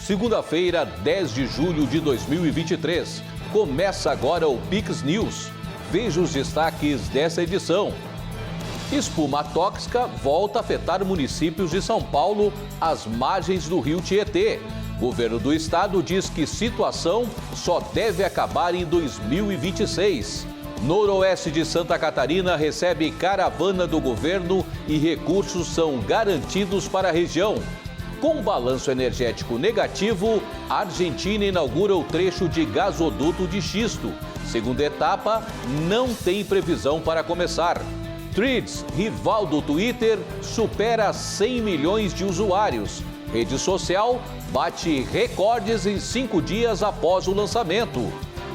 Segunda-feira, 10 de julho de 2023. Começa agora o Pix News. Veja os destaques dessa edição. Espuma tóxica volta a afetar municípios de São Paulo às margens do rio Tietê. Governo do estado diz que situação só deve acabar em 2026. Noroeste de Santa Catarina recebe caravana do governo e recursos são garantidos para a região. Com balanço energético negativo, a Argentina inaugura o trecho de gasoduto de xisto. Segunda etapa não tem previsão para começar. Threads, rival do Twitter, supera 100 milhões de usuários. Rede social bate recordes em 5 dias após o lançamento.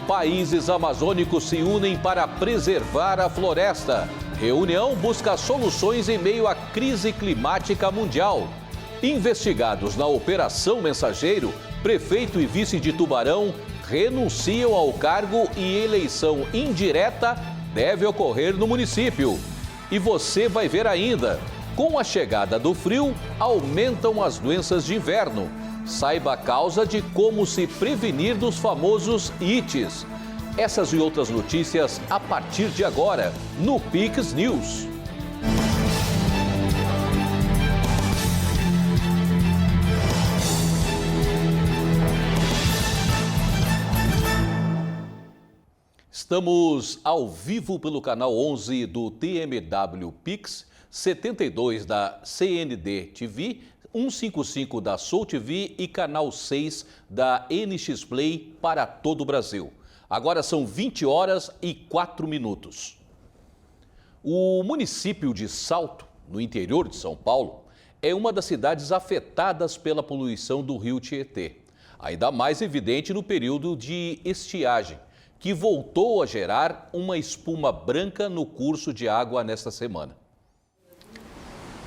Países amazônicos se unem para preservar a floresta. Reunião busca soluções em meio à crise climática mundial. Investigados na Operação Mensageiro, prefeito e vice de Tubarão renunciam ao cargo e eleição indireta deve ocorrer no município. E você vai ver ainda, com a chegada do frio, aumentam as doenças de inverno. Saiba a causa de como se prevenir dos famosos ites. Essas e outras notícias a partir de agora, no Pix News. Estamos ao vivo pelo canal 11 do TMW Pix, 72 da CND TV, 155 da Soul TV e canal 6 da NX Play para todo o Brasil. Agora são 20 horas e 4 minutos. O município de Salto, no interior de São Paulo, é uma das cidades afetadas pela poluição do rio Tietê. Ainda mais evidente no período de estiagem, que voltou a gerar uma espuma branca no curso de água nesta semana.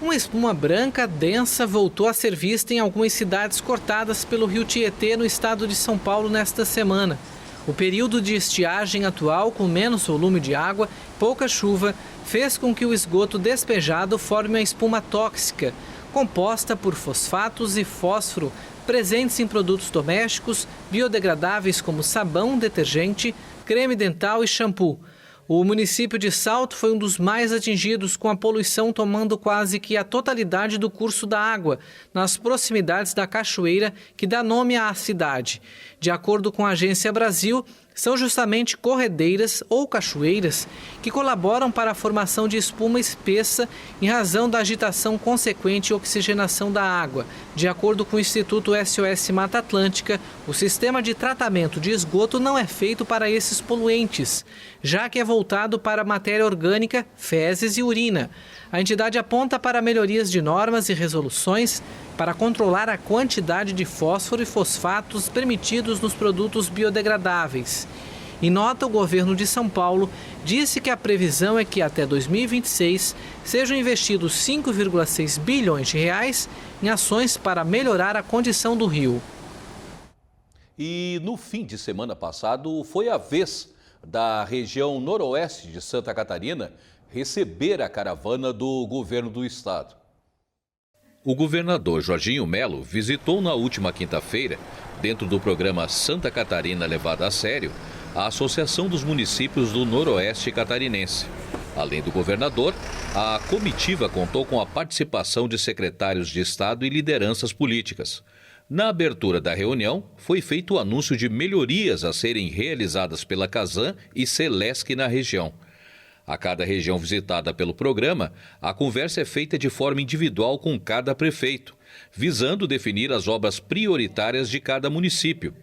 Uma espuma branca densa voltou a ser vista em algumas cidades cortadas pelo rio Tietê no estado de São Paulo nesta semana. O período de estiagem atual, com menos volume de água e pouca chuva, fez com que o esgoto despejado forme uma espuma tóxica, composta por fosfatos e fósforo, presentes em produtos domésticos, biodegradáveis como sabão, detergente, creme dental e shampoo. O município de Salto foi um dos mais atingidos, com a poluição tomando quase que a totalidade do curso da água, nas proximidades da cachoeira que dá nome à cidade. De acordo com a Agência Brasil, são justamente corredeiras ou cachoeiras que colaboram para a formação de espuma espessa em razão da agitação consequente e oxigenação da água. De acordo com o Instituto SOS Mata Atlântica, o sistema de tratamento de esgoto não é feito para esses poluentes, já que é voltado para matéria orgânica, fezes e urina. A entidade aponta para melhorias de normas e resoluções para controlar a quantidade de fósforo e fosfatos permitidos nos produtos biodegradáveis. Em nota, o governo de São Paulo disse que a previsão é que até 2026 sejam investidos 5,6 bilhões de reais em ações para melhorar a condição do rio. E no fim de semana passado foi a vez da região noroeste de Santa Catarina receber a caravana do governo do estado. O governador Jorginho Melo visitou na última quinta-feira, dentro do programa Santa Catarina Levada a Sério, a Associação dos Municípios do Noroeste Catarinense. Além do governador, a comitiva contou com a participação de secretários de Estado e lideranças políticas. Na abertura da reunião, foi feito o anúncio de melhorias a serem realizadas pela Casan e Celesc na região. A cada região visitada pelo programa, a conversa é feita de forma individual com cada prefeito, visando definir as obras prioritárias de cada município.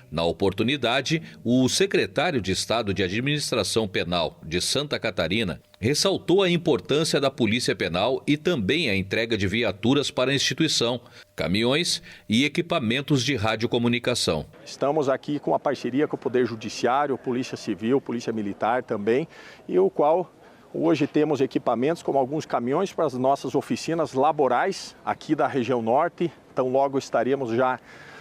Na oportunidade, o secretário de Estado de Administração Penal de Santa Catarina ressaltou a importância da Polícia Penal e também a entrega de viaturas para a instituição, caminhões e equipamentos de radiocomunicação. Estamos aqui com a parceria com o Poder Judiciário, Polícia Civil, Polícia Militar também, e o qual hoje temos equipamentos como alguns caminhões para as nossas oficinas laborais aqui da região norte. Então logo estaremos já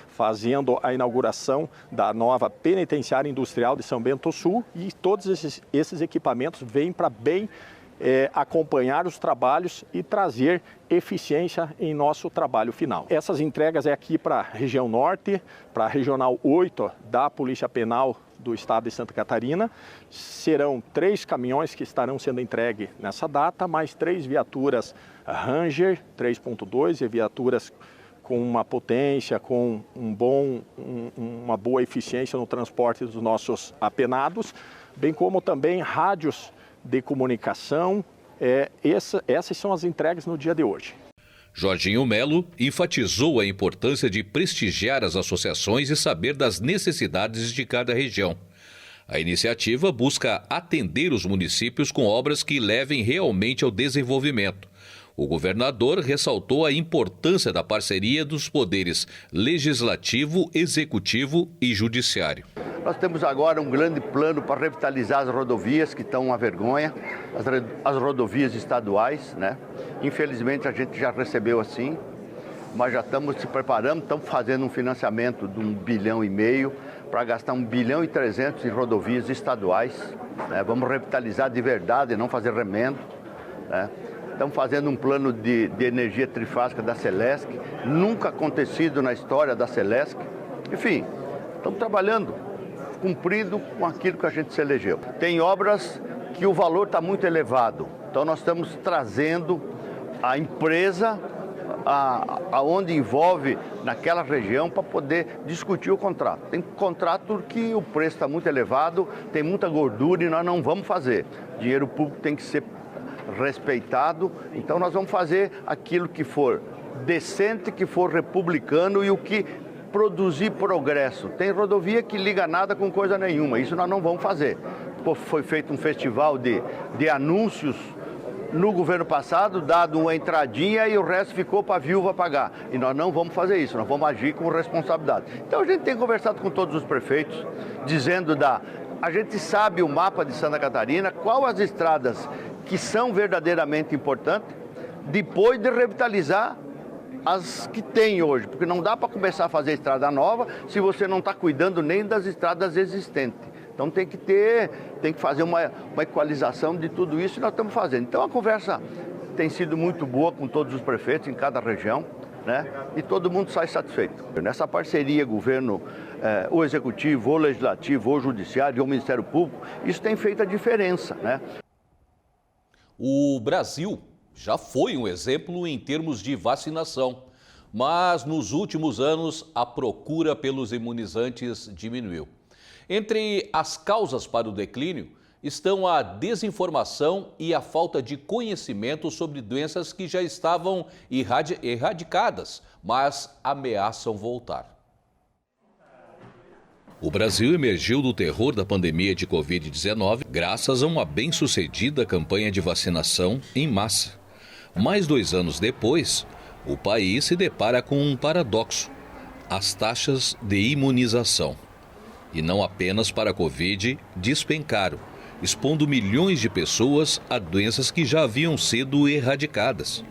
fazendo a inauguração da nova penitenciária industrial de São Bento do Sul, e todos esses equipamentos vêm para bem acompanhar os trabalhos e trazer eficiência em nosso trabalho final. Essas entregas é aqui para a região norte, para a regional 8 da Polícia Penal do Estado de Santa Catarina. Serão 3 caminhões que estarão sendo entregues nessa data, mais 3 viaturas Ranger 3.2 e viaturas com uma potência, com uma boa eficiência no transporte dos nossos apenados, bem como também rádios de comunicação. Essas são as entregas no dia de hoje. Jorginho Melo enfatizou a importância de prestigiar as associações e saber das necessidades de cada região. A iniciativa busca atender os municípios com obras que levem realmente ao desenvolvimento. O governador ressaltou a importância da parceria dos poderes legislativo, executivo e judiciário. Nós temos agora um grande plano para revitalizar as rodovias que estão uma vergonha, as rodovias estaduais, né? Infelizmente a gente já recebeu assim, mas já estamos se preparando, estamos fazendo um financiamento de 1,5 bilhão para gastar 1,3 bilhão em rodovias estaduais, né? Vamos revitalizar de verdade, não fazer remendo, né? Estamos fazendo um plano de energia trifásica da Celesc, nunca acontecido na história da Celesc. Enfim, estamos trabalhando, cumprindo com aquilo que a gente se elegeu. Tem obras que o valor está muito elevado, então nós estamos trazendo a empresa aonde envolve naquela região para poder discutir o contrato. Tem contrato que o preço está muito elevado, tem muita gordura e nós não vamos fazer. Dinheiro público tem que ser respeitado, então nós vamos fazer aquilo que for decente, que for republicano e o que produzir progresso. Tem rodovia que liga nada com coisa nenhuma, isso nós não vamos fazer. Foi feito um festival de anúncios no governo passado, dado uma entradinha e o resto ficou para a viúva pagar. E nós não vamos fazer isso, nós vamos agir com responsabilidade. Então a gente tem conversado com todos os prefeitos, dizendo a gente sabe o mapa de Santa Catarina, qual as estradas que são verdadeiramente importantes, depois de revitalizar as que tem hoje, porque não dá para começar a fazer estrada nova se você não está cuidando nem das estradas existentes. Então tem que fazer uma equalização de tudo isso e nós estamos fazendo. Então a conversa tem sido muito boa com todos os prefeitos em cada região, né? E todo mundo sai satisfeito. Nessa parceria governo, ou executivo, ou legislativo, ou judiciário, ou Ministério Público, isso tem feito a diferença, né? O Brasil já foi um exemplo em termos de vacinação, mas nos últimos anos a procura pelos imunizantes diminuiu. Entre as causas para o declínio estão a desinformação e a falta de conhecimento sobre doenças que já estavam erradicadas, mas ameaçam voltar. O Brasil emergiu do terror da pandemia de Covid-19 graças a uma bem-sucedida campanha de vacinação em massa. Mais 2 anos depois, o país se depara com um paradoxo: as taxas de imunização. E não apenas para a Covid, despencaram, expondo milhões de pessoas a doenças que já haviam sido erradicadas.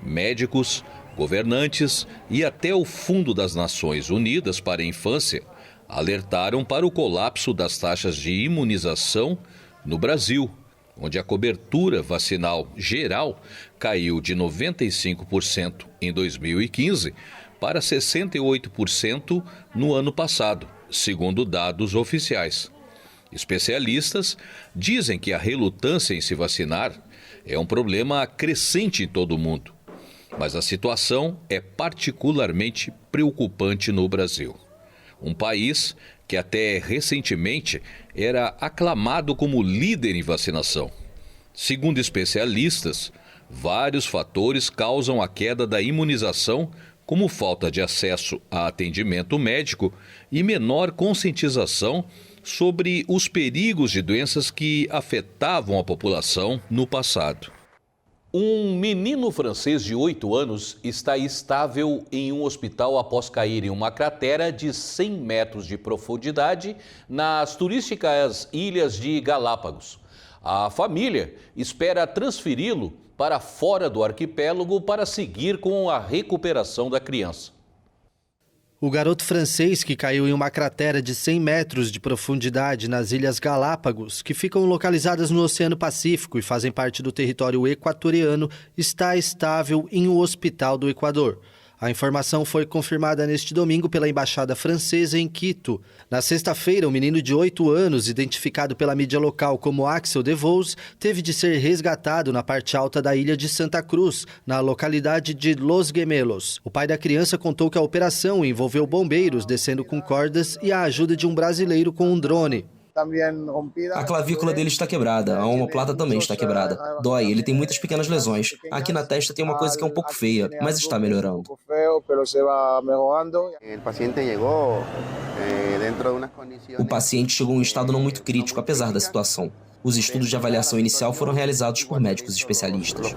Médicos, governantes e até o Fundo das Nações Unidas para a Infância alertaram para o colapso das taxas de imunização no Brasil, onde a cobertura vacinal geral caiu de 95% em 2015 para 68% no ano passado, segundo dados oficiais. Especialistas dizem que a relutância em se vacinar é um problema crescente em todo o mundo, mas a situação é particularmente preocupante no Brasil. Um país que até recentemente era aclamado como líder em vacinação. Segundo especialistas, vários fatores causam a queda da imunização, como falta de acesso a atendimento médico e menor conscientização sobre os perigos de doenças que afetavam a população no passado. Um menino francês de 8 anos está estável em um hospital após cair em uma cratera de 100 metros de profundidade nas turísticas Ilhas de Galápagos. A família espera transferi-lo para fora do arquipélago para seguir com a recuperação da criança. O garoto francês que caiu em uma cratera de 100 metros de profundidade nas Ilhas Galápagos, que ficam localizadas no Oceano Pacífico e fazem parte do território equatoriano, está estável em um hospital do Equador. A informação foi confirmada neste domingo pela Embaixada Francesa em Quito. Na sexta-feira, um menino de 8 anos, identificado pela mídia local como Axel DeVos, teve de ser resgatado na parte alta da ilha de Santa Cruz, na localidade de Los Gemelos. O pai da criança contou que a operação envolveu bombeiros descendo com cordas e a ajuda de um brasileiro com um drone. A clavícula dele está quebrada, a omoplata também está quebrada. Dói, ele tem muitas pequenas lesões. Aqui na testa tem uma coisa que é um pouco feia, mas está melhorando. O paciente chegou em um estado não muito crítico, apesar da situação. Os estudos de avaliação inicial foram realizados por médicos especialistas.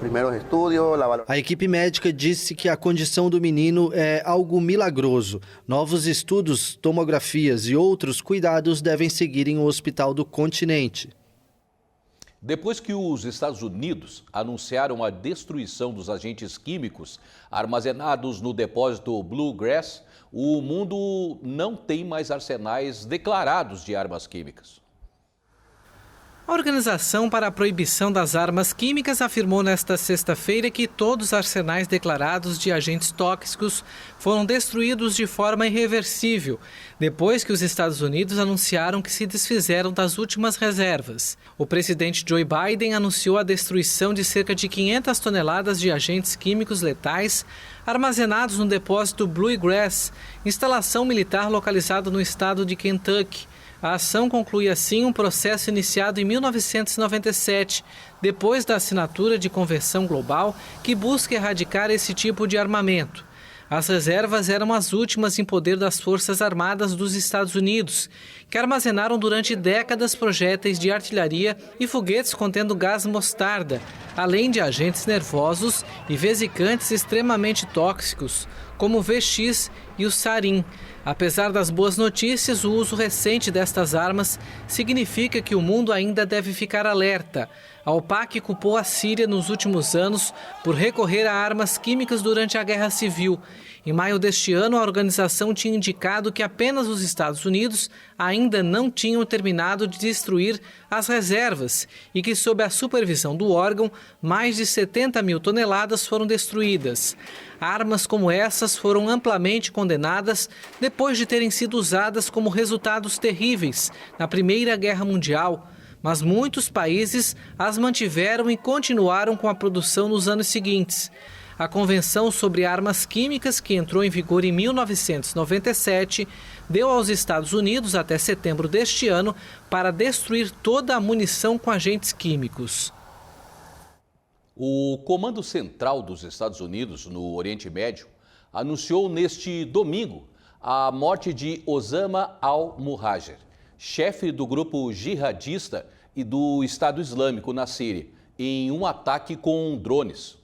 A equipe médica disse que a condição do menino é algo milagroso. Novos estudos, tomografias e outros cuidados devem seguir em um hospital do continente. Depois que os Estados Unidos anunciaram a destruição dos agentes químicos armazenados no depósito Bluegrass, o mundo não tem mais arsenais declarados de armas químicas. A Organização para a Proibição das Armas Químicas afirmou nesta sexta-feira que todos os arsenais declarados de agentes tóxicos foram destruídos de forma irreversível, depois que os Estados Unidos anunciaram que se desfizeram das últimas reservas. O presidente Joe Biden anunciou a destruição de cerca de 500 toneladas de agentes químicos letais armazenados no depósito Bluegrass, instalação militar localizada no estado de Kentucky. A ação conclui assim um processo iniciado em 1997, depois da assinatura de Convenção Global que busca erradicar esse tipo de armamento. As reservas eram as últimas em poder das Forças Armadas dos Estados Unidos, que armazenaram durante décadas projéteis de artilharia e foguetes contendo gás mostarda, além de agentes nervosos e vesicantes extremamente tóxicos, como o VX e o sarin. Apesar das boas notícias, o uso recente destas armas significa que o mundo ainda deve ficar alerta. A OPAC culpou a Síria nos últimos anos por recorrer a armas químicas durante a Guerra Civil. Em maio deste ano, a organização tinha indicado que apenas os Estados Unidos ainda não tinham terminado de destruir as reservas e que, sob a supervisão do órgão, mais de 70 mil toneladas foram destruídas. Armas como essas foram amplamente condenadas depois de terem sido usadas como resultados terríveis na Primeira Guerra Mundial, mas muitos países as mantiveram e continuaram com a produção nos anos seguintes. A Convenção sobre Armas Químicas, que entrou em vigor em 1997, deu aos Estados Unidos até setembro deste ano para destruir toda a munição com agentes químicos. O Comando Central dos Estados Unidos no Oriente Médio anunciou neste domingo a morte de Osama al-Muhajir, chefe do grupo jihadista e do Estado Islâmico na Síria, em um ataque com drones.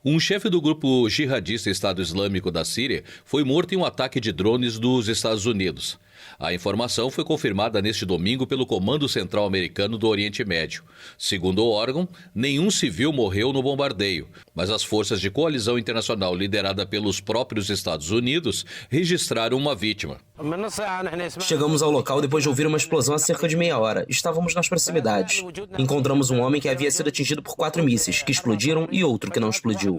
Um chefe do grupo jihadista Estado Islâmico da Síria foi morto em um ataque de drones dos Estados Unidos. A informação foi confirmada neste domingo pelo Comando Central Americano do Oriente Médio. Segundo o órgão, nenhum civil morreu no bombardeio, mas as forças de coalizão internacional liderada pelos próprios Estados Unidos registraram uma vítima. Chegamos ao local depois de ouvir uma explosão há cerca de meia hora. Estávamos nas proximidades. Encontramos um homem que havia sido atingido por 4 mísseis, que explodiram, e outro que não explodiu.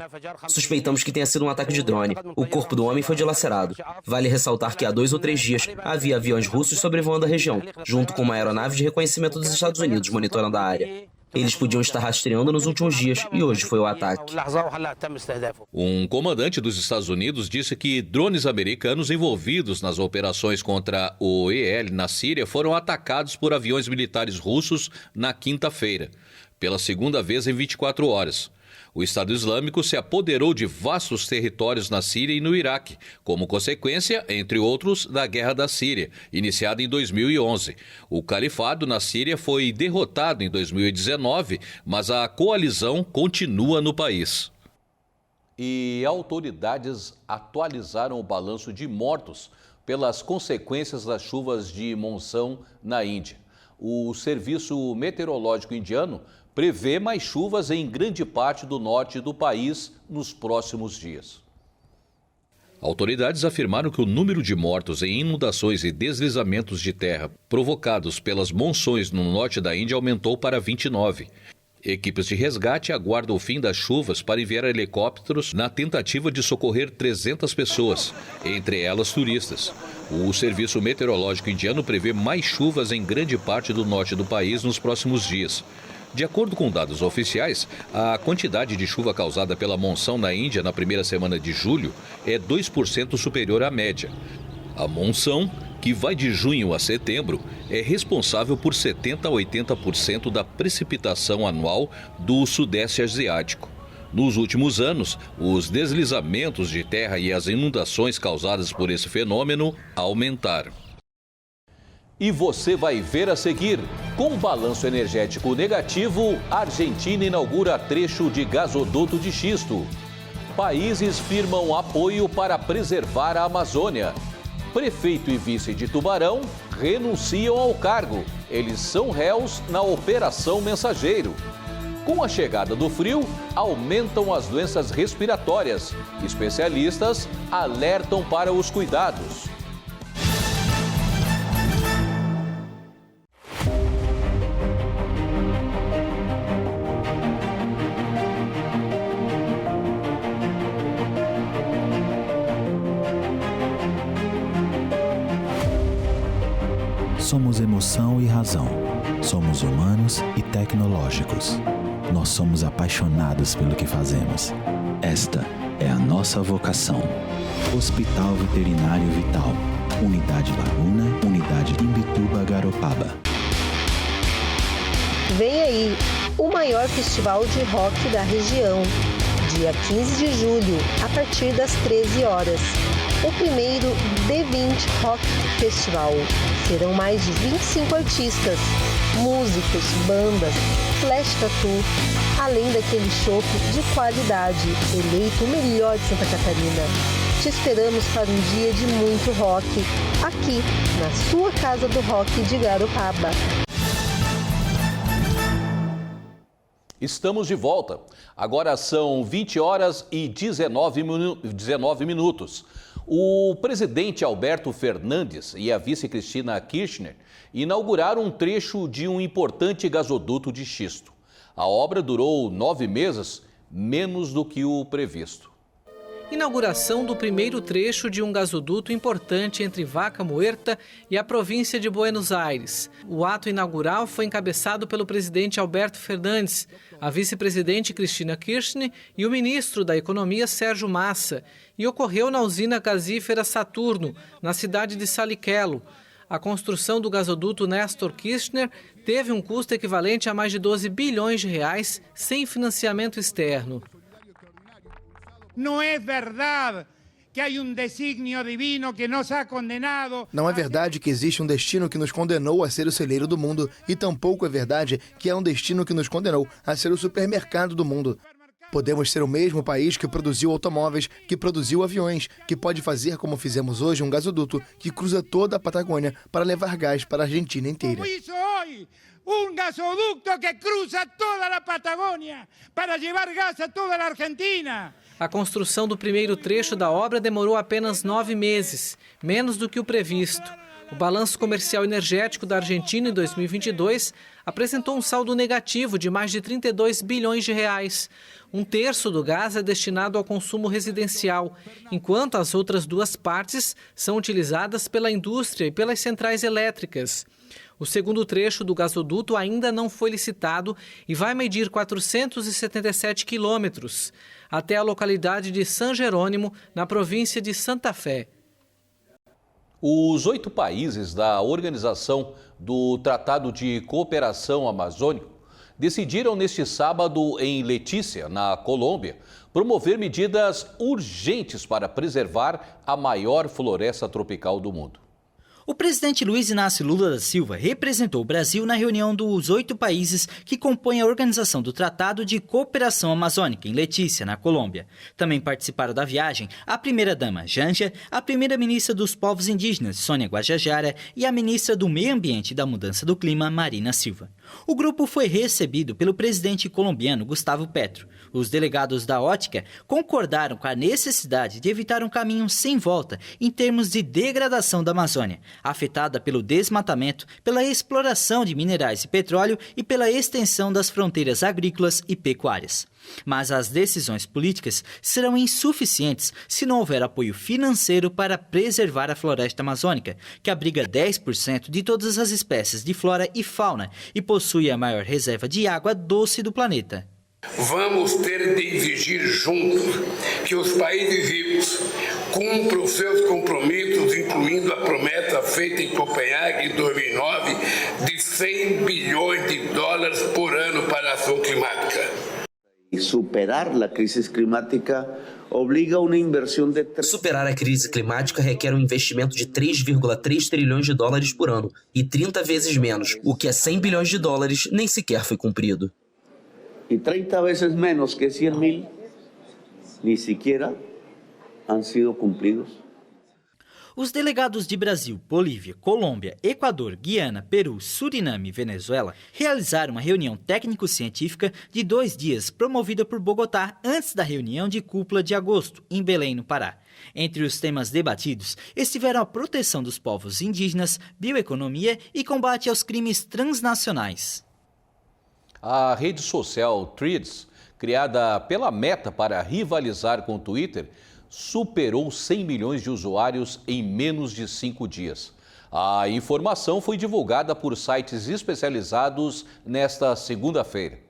Suspeitamos que tenha sido um ataque de drone. O corpo do homem foi dilacerado. Vale ressaltar que há 2 ou 3 dias havia aviões russos sobrevoando a região, junto com uma aeronave de reconhecimento dos Estados Unidos monitorando a área. Eles podiam estar rastreando nos últimos dias e hoje foi o ataque. Um comandante dos Estados Unidos disse que drones americanos envolvidos nas operações contra o IL na Síria foram atacados por aviões militares russos na quinta-feira, pela segunda vez em 24 horas. O Estado Islâmico se apoderou de vastos territórios na Síria e no Iraque, como consequência, entre outros, da Guerra da Síria, iniciada em 2011. O califado na Síria foi derrotado em 2019, mas a coalizão continua no país. E autoridades atualizaram o balanço de mortos pelas consequências das chuvas de monção na Índia. O Serviço Meteorológico Indiano prevê mais chuvas em grande parte do norte do país nos próximos dias. Autoridades afirmaram que o número de mortos em inundações e deslizamentos de terra provocados pelas monções no norte da Índia aumentou para 29. Equipes de resgate aguardam o fim das chuvas para enviar helicópteros na tentativa de socorrer 300 pessoas, entre elas turistas. O Serviço Meteorológico Indiano prevê mais chuvas em grande parte do norte do país nos próximos dias. De acordo com dados oficiais, a quantidade de chuva causada pela monção na Índia na primeira semana de julho é 2% superior à média. A monção, que vai de junho a setembro, é responsável por 70% a 80% da precipitação anual do Sudeste Asiático. Nos últimos anos, os deslizamentos de terra e as inundações causadas por esse fenômeno aumentaram. E você vai ver a seguir. Com balanço energético negativo, a Argentina inaugura trecho de gasoduto de xisto. Países firmam apoio para preservar a Amazônia. Prefeito e vice de Tubarão renunciam ao cargo. Eles são réus na Operação Mensageiro. Com a chegada do frio, aumentam as doenças respiratórias. Especialistas alertam para os cuidados. Somos emoção e razão. Somos humanos e tecnológicos. Nós somos apaixonados pelo que fazemos. Esta é a nossa vocação. Hospital Veterinário Vital. Unidade Laguna, Unidade Imbituba, Garopaba. Vem aí o maior festival de rock da região. Dia 15 de julho, a partir das 13 horas. O primeiro D20 Rock Festival. Serão mais de 25 artistas, músicos, bandas, flash tattoo, além daquele chopp de qualidade, eleito o melhor de Santa Catarina. Te esperamos para um dia de muito rock, aqui na sua Casa do Rock de Garopaba. Estamos de volta. Agora são 20 horas e 19 minutos. O presidente Alberto Fernandes e a vice Cristina Kirchner inauguraram um trecho de um importante gasoduto de xisto. A obra durou 9 meses, menos do que o previsto. Inauguração do primeiro trecho de um gasoduto importante entre Vaca Muerta e a província de Buenos Aires. O ato inaugural foi encabeçado pelo presidente Alberto Fernandes, a vice-presidente Cristina Kirchner e o ministro da Economia Sérgio Massa, e ocorreu na usina gasífera Saturno, na cidade de Saliquelo. A construção do gasoduto Néstor Kirchner teve um custo equivalente a mais de 12 bilhões de reais, sem financiamento externo. Não é verdade que há um desígnio divino que nos ha condenado. Não é verdade que existe um destino que nos condenou a ser o celeiro do mundo, e tampouco é verdade que há um destino que nos condenou a ser o supermercado do mundo. Podemos ser o mesmo país que produziu automóveis, que produziu aviões, que pode fazer como fizemos hoje um gasoduto que cruza toda a Patagônia para levar gás para a Argentina inteira. Um gasoduto que cruza toda a Patagônia para levar gás a toda a Argentina. A construção do primeiro trecho da obra demorou apenas 9 meses, menos do que o previsto. O balanço comercial energético da Argentina em 2022 apresentou um saldo negativo de mais de 32 bilhões de reais. Um terço do gás é destinado ao consumo residencial, enquanto as outras duas partes são utilizadas pela indústria e pelas centrais elétricas. O segundo trecho do gasoduto ainda não foi licitado e vai medir 477 quilômetros, até a localidade de San Jerônimo, na província de Santa Fé. Os 8 países da Organização do Tratado de Cooperação Amazônico decidiram neste sábado em Letícia, na Colômbia, promover medidas urgentes para preservar a maior floresta tropical do mundo. O presidente Luiz Inácio Lula da Silva representou o Brasil na reunião dos 8 países que compõem a Organização do Tratado de Cooperação Amazônica, em Letícia, na Colômbia. Também participaram da viagem a primeira-dama Janja, a primeira-ministra dos Povos Indígenas, Sônia Guajajara, e a ministra do Meio Ambiente e da Mudança do Clima, Marina Silva. O grupo foi recebido pelo presidente colombiano Gustavo Petro. Os delegados da Ótica concordaram com a necessidade de evitar um caminho sem volta em termos de degradação da Amazônia, afetada pelo desmatamento, pela exploração de minerais e petróleo e pela extensão das fronteiras agrícolas e pecuárias. Mas as decisões políticas serão insuficientes se não houver apoio financeiro para preservar a floresta amazônica, que abriga 10% de todas as espécies de flora e fauna e possui a maior reserva de água doce do planeta. Vamos ter de exigir juntos que os países ricos cumpram os seus compromissos, incluindo a promessa feita em Copenhague em 2009 de 100 bilhões de dólares por ano para a ação climática. Superar a crise climática obriga uma inversão de... Superar a crise climática requer um investimento de 3,3 trilhões de dólares por ano e 30 vezes menos, o que é 100 bilhões de dólares nem sequer foi cumprido. E 30 vezes menos que 100 mil, nem sequer han sido cumpridos. Os delegados de Brasil, Bolívia, Colômbia, Equador, Guiana, Peru, Suriname e Venezuela realizaram uma reunião técnico-científica de 2 dias promovida por Bogotá antes da reunião de cúpula de agosto, em Belém, no Pará. Entre os temas debatidos estiveram a proteção dos povos indígenas, bioeconomia e combate aos crimes transnacionais. A rede social Threads, criada pela Meta para rivalizar com o Twitter, superou 100 milhões de usuários em menos de 5 dias. A informação foi divulgada por sites especializados nesta segunda-feira.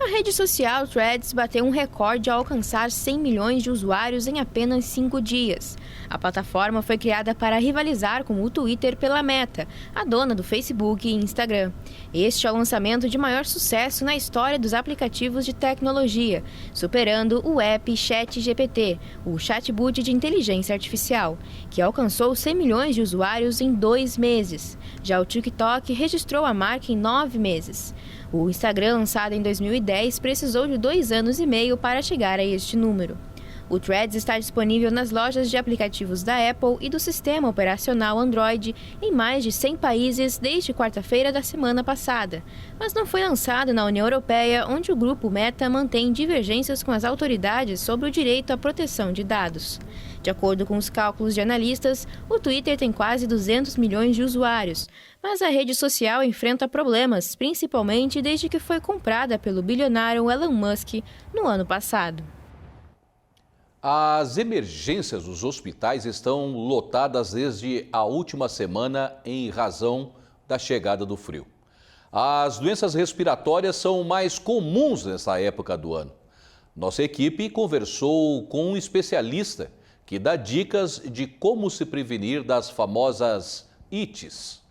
A rede social Threads bateu um recorde ao alcançar 100 milhões de usuários em apenas 5 dias. A plataforma foi criada para rivalizar com o Twitter pela Meta, a dona do Facebook e Instagram. Este é o lançamento de maior sucesso na história dos aplicativos de tecnologia, superando o app ChatGPT, o chatbot de inteligência artificial, que alcançou 100 milhões de usuários em 2 meses. Já o TikTok registrou a marca em 9 meses. O Instagram, lançado em 2010, precisou de 2 anos e meio para chegar a este número. O Threads está disponível nas lojas de aplicativos da Apple e do sistema operacional Android em mais de 100 países desde quarta-feira da semana passada, mas não foi lançado na União Europeia, onde o grupo Meta mantém divergências com as autoridades sobre o direito à proteção de dados. De acordo com os cálculos de analistas, o Twitter tem quase 200 milhões de usuários, mas a rede social enfrenta problemas, principalmente desde que foi comprada pelo bilionário Elon Musk no ano passado. As emergências dos hospitais estão lotadas desde a última semana em razão da chegada do frio. As doenças respiratórias são mais comuns nessa época do ano. Nossa equipe conversou com um especialista que dá dicas de como se prevenir das famosas ites.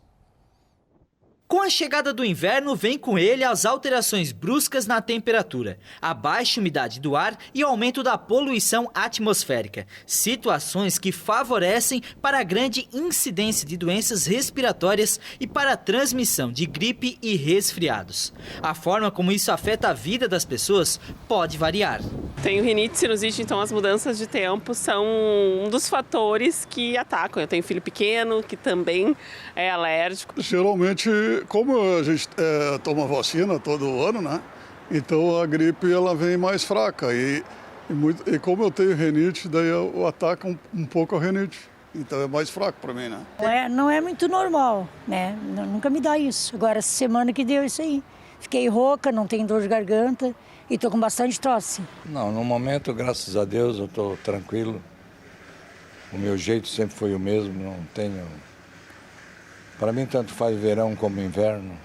Com a chegada do inverno, vem com ele as alterações bruscas na temperatura, a baixa umidade do ar e o aumento da poluição atmosférica. Situações que favorecem para a grande incidência de doenças respiratórias e para a transmissão de gripe e resfriados. A forma como isso afeta a vida das pessoas pode variar. Tenho rinite e sinusite, então as mudanças de tempo são um dos fatores que atacam. Eu tenho filho pequeno que também é alérgico. Geralmente, como a gente toma vacina todo ano, né? Então a gripe ela vem mais fraca e como eu tenho rinite, daí eu ataco um pouco a rinite. Então é mais fraco para mim, né? Não é muito normal, né? Nunca me dá isso. Agora, essa semana que deu isso aí. Fiquei rouca, não tenho dor de garganta e tô com bastante tosse. Não, no momento, graças a Deus, eu tô tranquilo. O meu jeito sempre foi o mesmo, não tenho... Para mim, tanto faz verão como inverno.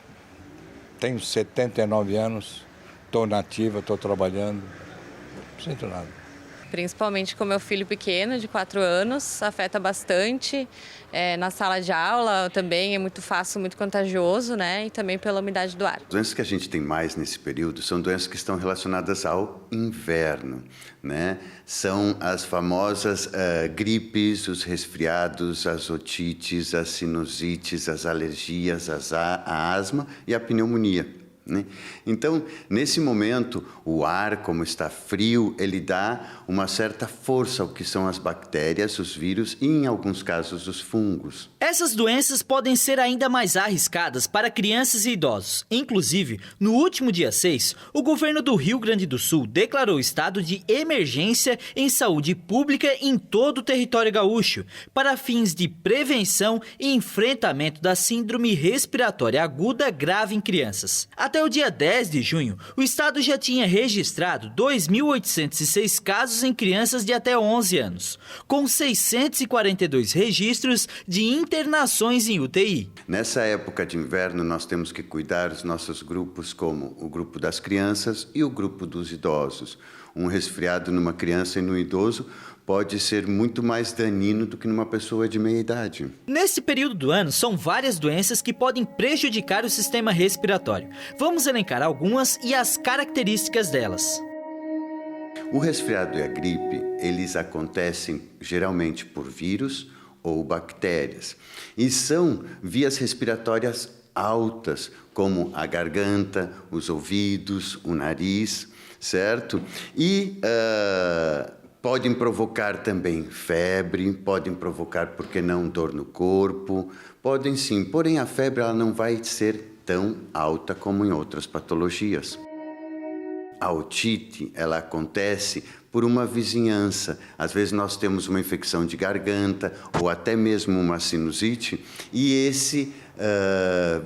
Tenho 79 anos, estou nativa, estou trabalhando, não sinto nada. Principalmente com meu filho pequeno, de 4 anos, afeta bastante. Na sala de aula também é muito fácil, muito contagioso, né? E também pela umidade do ar. As doenças que a gente tem mais nesse período são doenças que estão relacionadas ao inverno, né? São as famosas gripes, os resfriados, as otites, as sinusites, as alergias, a asma e a pneumonia. né? Então, nesse momento, o ar, como está frio, ele dá uma certa força ao que são as bactérias, os vírus e, em alguns casos, os fungos. Essas doenças podem ser ainda mais arriscadas para crianças e idosos. Inclusive, no último dia 6, o governo do Rio Grande do Sul declarou estado de emergência em saúde pública em todo o território gaúcho, para fins de prevenção e enfrentamento da síndrome respiratória aguda grave em crianças. Até o dia 10 de junho, o estado já tinha registrado 2.806 casos em crianças de até 11 anos, com 642 registros de internações em UTI. Nessa época de inverno, nós temos que cuidar dos nossos grupos, como o grupo das crianças e o grupo dos idosos. Um resfriado numa criança e no idoso pode ser muito mais danino do que numa pessoa de meia idade. Nesse período do ano, são várias doenças que podem prejudicar o sistema respiratório. Vamos elencar algumas e as características delas. O resfriado e a gripe, eles acontecem geralmente por vírus ou bactérias. E são vias respiratórias altas, como a garganta, os ouvidos, o nariz, certo? E podem provocar também febre, podem provocar, por que não, dor no corpo, podem sim, porém a febre ela não vai ser tão alta como em outras patologias. A otite, ela acontece por uma vizinhança. Às vezes nós temos uma infecção de garganta ou até mesmo uma sinusite e esse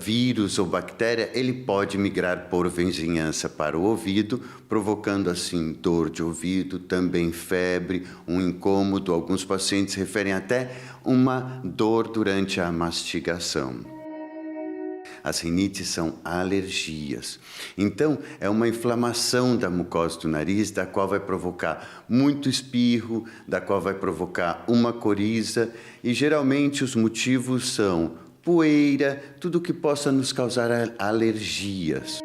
vírus ou bactéria, ele pode migrar por vizinhança para o ouvido, provocando assim dor de ouvido, também febre, um incômodo. Alguns pacientes referem até uma dor durante a mastigação. As rinites são alergias. Então, é uma inflamação da mucosa do nariz, da qual vai provocar muito espirro, da qual vai provocar uma coriza, e geralmente os motivos são poeira, tudo que possa nos causar alergias.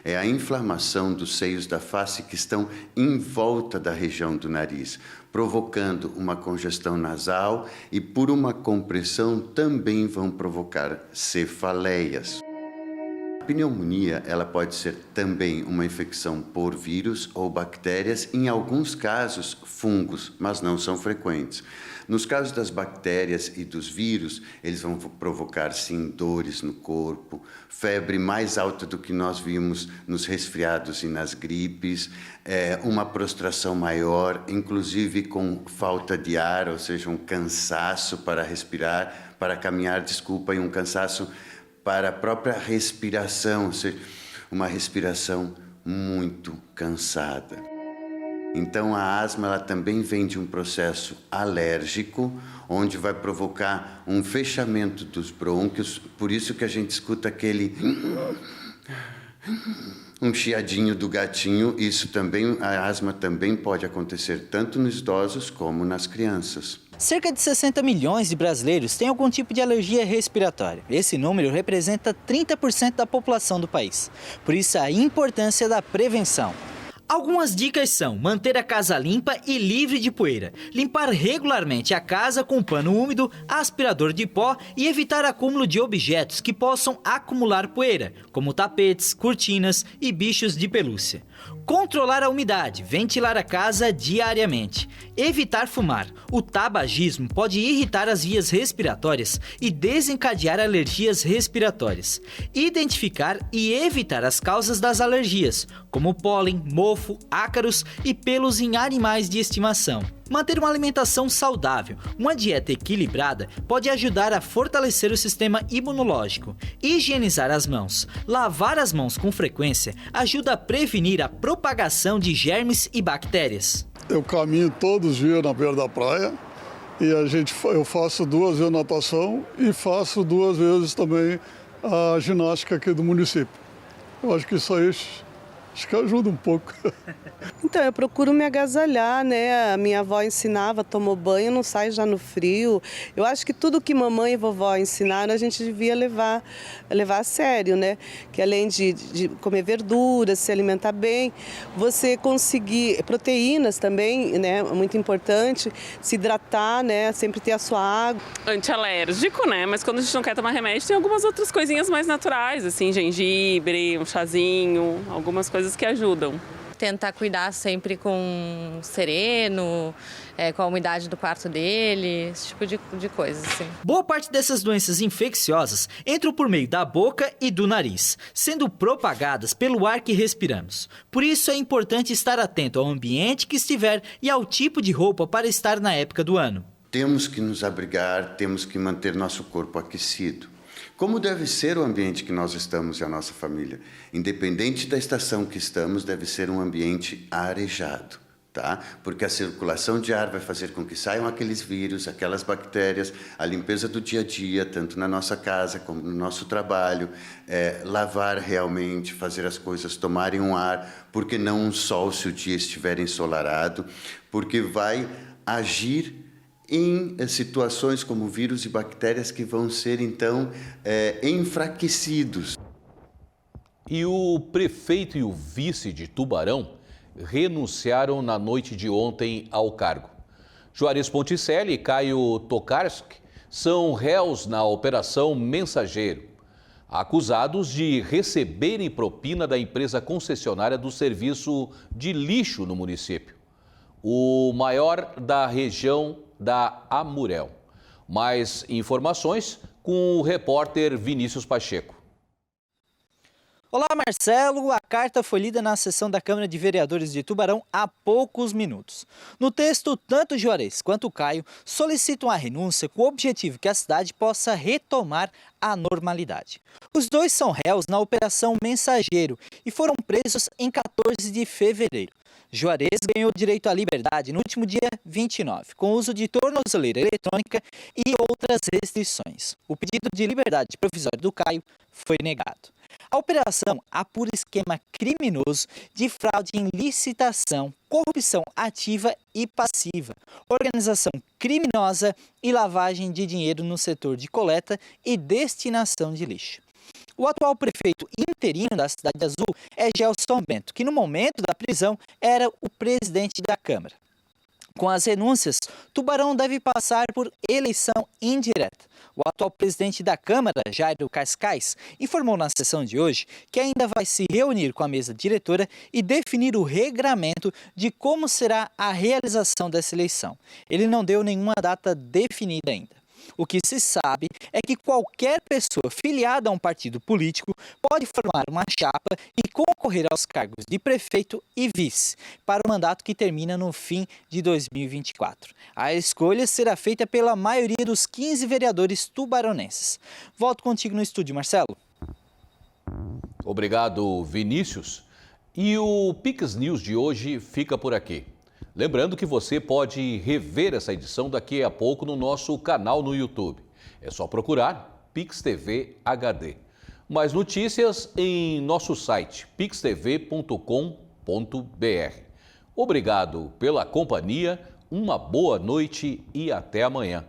É a inflamação dos seios da face que estão em volta da região do nariz, provocando uma congestão nasal e, por uma compressão, também vão provocar cefaleias. A pneumonia, ela pode ser também uma infecção por vírus ou bactérias, em alguns casos fungos, mas não são frequentes. Nos casos das bactérias e dos vírus, eles vão provocar, sim, dores no corpo, febre mais alta do que nós vimos nos resfriados e nas gripes, uma prostração maior, inclusive com falta de ar, ou seja, um cansaço para respirar, para caminhar, e um cansaço para a própria respiração, ou seja, uma respiração muito cansada. Então, a asma ela também vem de um processo alérgico, onde vai provocar um fechamento dos brônquios, por isso que a gente escuta aquele um chiadinho do gatinho. Isso também, a asma também pode acontecer tanto nos idosos como nas crianças. Cerca de 60 milhões de brasileiros têm algum tipo de alergia respiratória. Esse número representa 30% da população do país. Por isso, a importância da prevenção. Algumas dicas são manter a casa limpa e livre de poeira, limpar regularmente a casa com pano úmido, aspirador de pó e evitar acúmulo de objetos que possam acumular poeira, como tapetes, cortinas e bichos de pelúcia. Controlar a umidade, ventilar a casa diariamente. Evitar fumar. O tabagismo pode irritar as vias respiratórias e desencadear alergias respiratórias. Identificar e evitar as causas das alergias, como pólen, mofo, ácaros e pelos em animais de estimação. Manter uma alimentação saudável, uma dieta equilibrada, pode ajudar a fortalecer o sistema imunológico. Higienizar as mãos. Lavar as mãos com frequência ajuda a prevenir a propagação de germes e bactérias. Eu caminho todos os dias na beira da praia e eu faço 2 vezes natação e faço 2 vezes também a ginástica aqui do município. Eu acho que isso aí Acho que ajuda um pouco. Então, eu procuro me agasalhar, né? A minha avó ensinava, tomou banho, não sai já no frio. Eu acho que tudo que mamãe e vovó ensinaram, a gente devia levar a sério, né? Que além de comer verduras, se alimentar bem, você conseguir proteínas também, né? Muito importante, se hidratar, né? Sempre ter a sua água. Antialérgico, né? Mas quando a gente não quer tomar remédio, tem algumas outras coisinhas mais naturais, assim, gengibre, um chazinho, algumas coisas que ajudam. Tentar cuidar sempre com sereno, com a umidade do quarto dele, esse tipo de coisa, assim. Boa parte dessas doenças infecciosas entram por meio da boca e do nariz, sendo propagadas pelo ar que respiramos. Por isso é importante estar atento ao ambiente que estiver e ao tipo de roupa para estar na época do ano. Temos que nos abrigar, temos que manter nosso corpo aquecido. Como deve ser o ambiente que nós estamos e a nossa família? Independente da estação que estamos, deve ser um ambiente arejado, tá? Porque a circulação de ar vai fazer com que saiam aqueles vírus, aquelas bactérias, a limpeza do dia a dia, tanto na nossa casa como no nosso trabalho, lavar realmente, fazer as coisas tomarem um ar, porque não um sol se o dia estiver ensolarado, porque vai agir em situações como vírus e bactérias que vão ser, então, enfraquecidos. E o prefeito e o vice de Tubarão renunciaram na noite de ontem ao cargo. Juarez Ponticelli e Caio Tokarski são réus na Operação Mensageiro, acusados de receberem propina da empresa concessionária do serviço de lixo no município, o maior da região da Amurel. Mais informações com o repórter Vinícius Pacheco. Olá, Marcelo. A carta foi lida na sessão da Câmara de Vereadores de Tubarão há poucos minutos. No texto, tanto Juarez quanto Caio solicitam a renúncia com o objetivo que a cidade possa retomar a normalidade. Os dois são réus na Operação Mensageiro e foram presos em 14 de fevereiro. Juarez ganhou direito à liberdade no último dia 29, com o uso de tornozeleira eletrônica e outras restrições. O pedido de liberdade provisória do Caio foi negado. A operação apura esquema criminoso de fraude em licitação, corrupção ativa e passiva, organização criminosa e lavagem de dinheiro no setor de coleta e destinação de lixo. O atual prefeito interino da Cidade Azul é Gelson Bento, que no momento da prisão era o presidente da Câmara. Com as renúncias, Tubarão deve passar por eleição indireta. O atual presidente da Câmara, Jairo Cascais, informou na sessão de hoje que ainda vai se reunir com a mesa diretora e definir o regramento de como será a realização dessa eleição. Ele não deu nenhuma data definida ainda. O que se sabe é que qualquer pessoa filiada a um partido político pode formar uma chapa e concorrer aos cargos de prefeito e vice para o mandato que termina no fim de 2024. A escolha será feita pela maioria dos 15 vereadores tubaronenses. Volto contigo no estúdio, Marcelo. Obrigado, Vinícius. E o Pix News de hoje fica por aqui. Lembrando que você pode rever essa edição daqui a pouco no nosso canal no YouTube. É só procurar Pix TV HD. Mais notícias em nosso site pixtv.com.br. Obrigado pela companhia, uma boa noite e até amanhã.